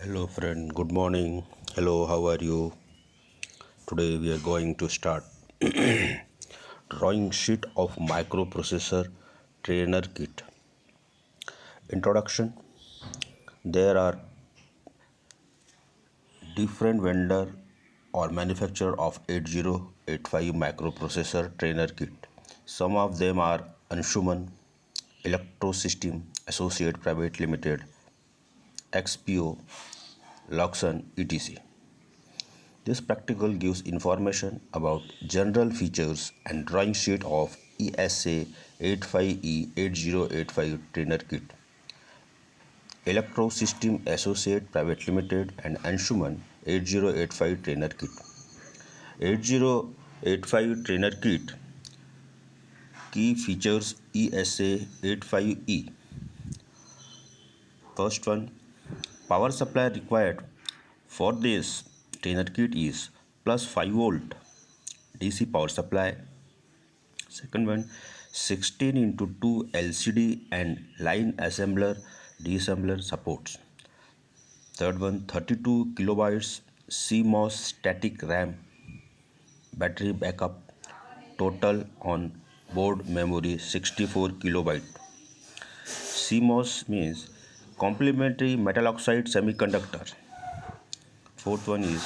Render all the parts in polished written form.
Hello, friend. Good morning. Hello, how are you? Today we are going to start drawing sheet of microprocessor trainer kit. Introduction. There are different vendor or manufacturer of 8085 microprocessor trainer kit. Some of them are Anshuman, Electrosystem Associate Private Limited, XPO, Luxon, etc. This practical gives information about general features and drawing sheet of ESA 85E8085 trainer kit. Electro System Associate Private Limited and Anshuman 8085 trainer kit. 8085 trainer kit key features ESA 85E. First one, power supply required for this trainer kit is plus 5 volt DC power supply. Second one, 16 into 2 LCD and line assembler deassembler supports. Third one, 32 kilobytes CMOS static RAM battery backup. Total on board memory 64 kilobyte. CMOS means complementary metal oxide semiconductor. Fourth one is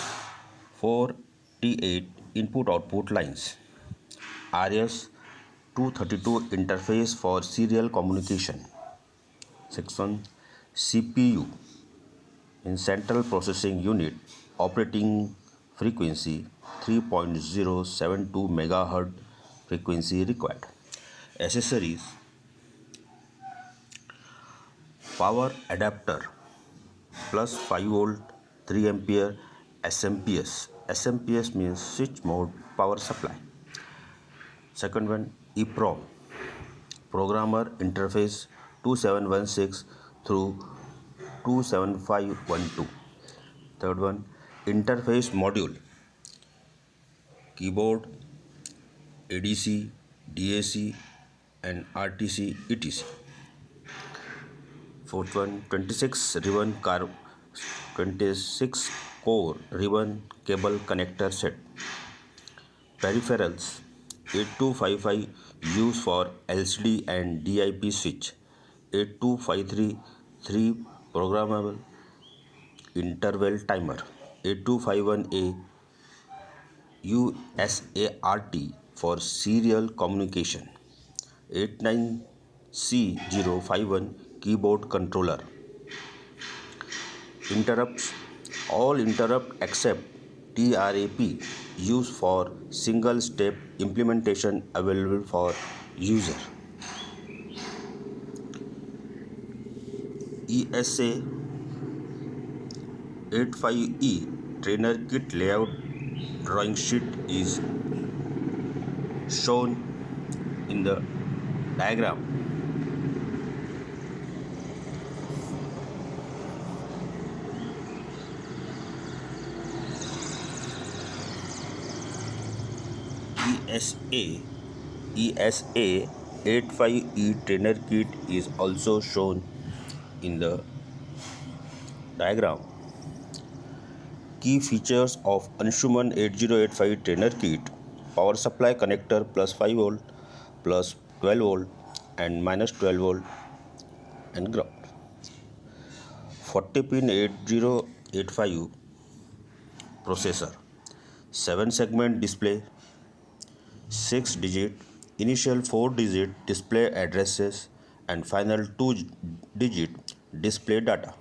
4T8 input output lines. RS-232 interface for serial communication. Sixth one, CPU in Central Processing Unit, operating frequency 3.072 MHz frequency required. Accessories, power adapter plus 5 volt 3 ampere SMPS. SMPS means switch mode power supply. Second one, EEPROM programmer interface 2716 through 27512. Third one, interface module keyboard, ADC, DAC and RTC etc. Fourth one, 26 core ribbon cable connector set. Peripherals 8255 used for LCD and DIP switch. 8253 3 programmable interval timer. 8251A USART for serial communication. 89C051 keyboard controller. Interrupts, all interrupt except TRAP used for single step implementation available for user. ESA 85E trainer kit layout drawing sheet is shown in the diagram. ESA 85E trainer kit is also shown in the diagram. Key features of Anshuman 8085 trainer kit: power supply connector plus 5 volt, plus 12 volt and minus 12 volt and ground. 40 pin 8085 processor, 7 segment display, 6 digit, initial 4 digit display addresses and final 2 digit display data.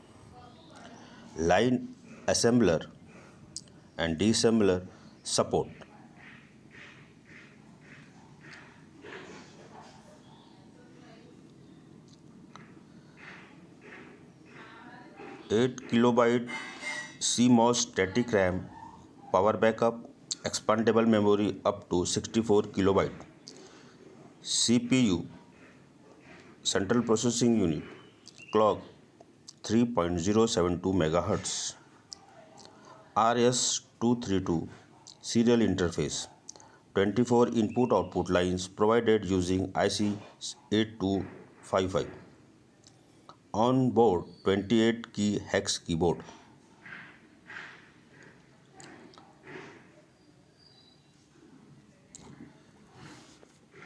Line assembler and deassembler support. 8 kilobyte CMOS static RAM, power backup, expandable memory up to 64 kilobyte. CPU, Central Processing Unit, clock 3.072 MHz. RS-232 serial interface, 24 input-output lines provided using IC 8255. On board 28 key hex keyboard.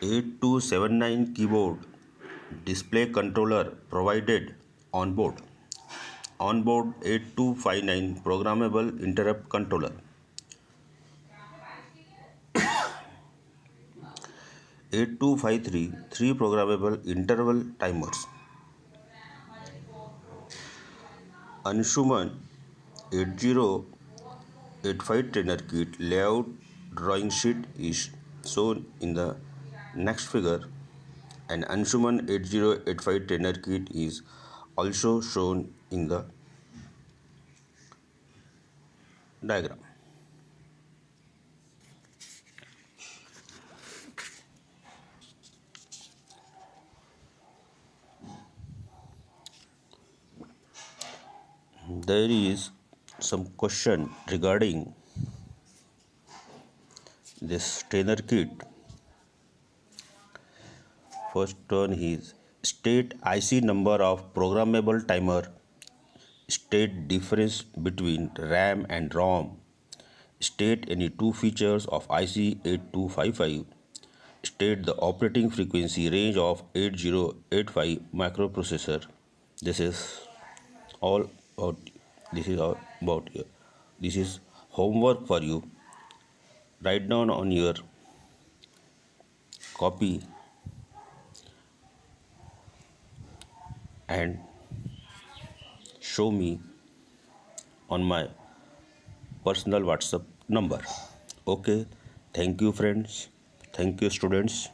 8279 keyboard display controller provided on board. Onboard 8259 programmable interrupt controller. 8253 3 programmable interval timers. Anshuman 8085 trainer kit layout drawing sheet is shown in the next figure. An Anshuman 8085 trainer kit is also shown in the diagram. There is some question regarding this trainer kit. First one is state IC number of programmable timer, state difference between RAM and ROM, state any two features of IC 8255, state the operating frequency range of 8085 microprocessor. This is all about you. This is homework for you. Write down on your copy and show me on my personal WhatsApp number. Okay, thank you friends, thank you students.